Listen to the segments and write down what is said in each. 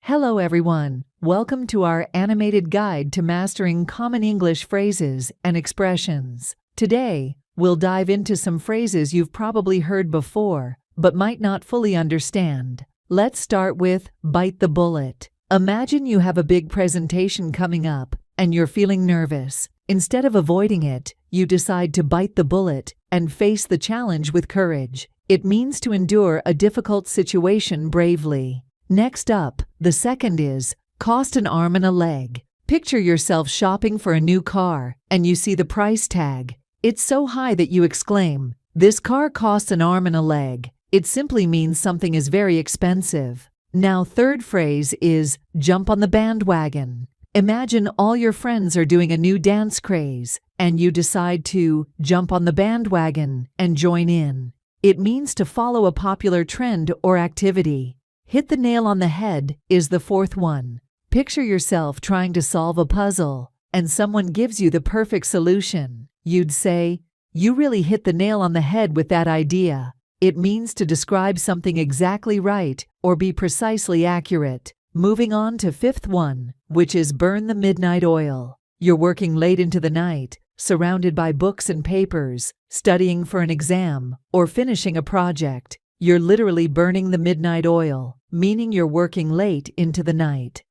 Hello everyone, welcome to our animated guide to mastering common English phrases and expressions. Today, we'll dive into some phrases you've probably heard before, but might not fully understand. Let's start with bite the bullet. Imagine you have a big presentation coming up, and you're feeling nervous. Instead of avoiding it, you decide to bite the bullet and face the challenge with courage. It means to endure a difficult situation bravely. Next up, the second is cost an arm and a leg. Picture yourself shopping for a new car, and you see the price tag. It's so high that you exclaim, "This car costs an arm and a leg." It simply means something is very expensive. Now, third phrase is jump on the bandwagon. Imagine all your friends are doing a new dance craze, and you decide to jump on the bandwagon and join in. It means to follow a popular trend or activity. Hit the nail on the head is the fourth one. Picture yourself trying to solve a puzzle, and someone gives you the perfect solution. You'd say, "You really hit the nail on the head with that idea." It means to describe something exactly right or be precisely accurate. Moving on to fifth one, which is burn the midnight oil. You're working late into the night, surrounded by books and papers, studying for an exam, or finishing a project. You're literally burning the midnight oil, meaning you're working late into the night.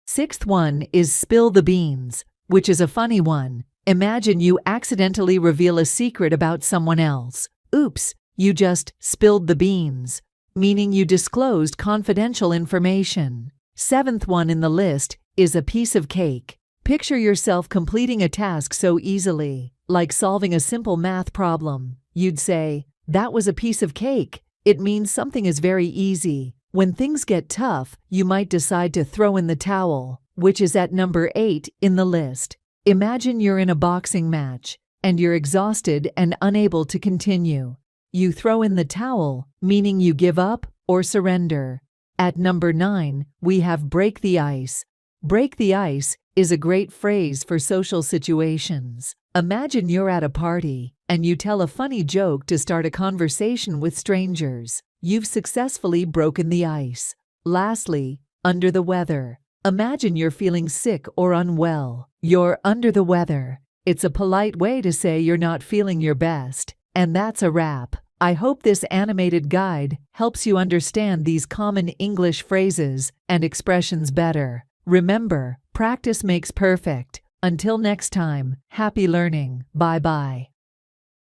Sixth one is spill the beans, which is a funny one. Imagine you accidentally reveal a secret about someone else. Oops, you just spilled the beans, meaning you disclosed confidential information. Seventh one in the list is a piece of cake. Picture yourself completing a task so easily, like solving a simple math problem. You'd say, "That was a piece of cake." It means something is very easy. When things get tough, you might decide to throw in the towel, which is at number 8 in the list. Imagine you're in a boxing match, and you're exhausted and unable to continue. You throw in the towel, meaning you give up or surrender. At number 9, we have break the ice. Break the ice is a great phrase for social situations. Imagine you're at a party, and you tell a funny joke to start a conversation with strangers. You've successfully broken the ice. Lastly, under the weather. Imagine you're feeling sick or unwell. You're under the weather. It's a polite way to say you're not feeling your best. And that's a wrap. I hope this animated guide helps you understand these common English phrases and expressions better. Remember, practice makes perfect. Until next time, happy learning. Bye-bye.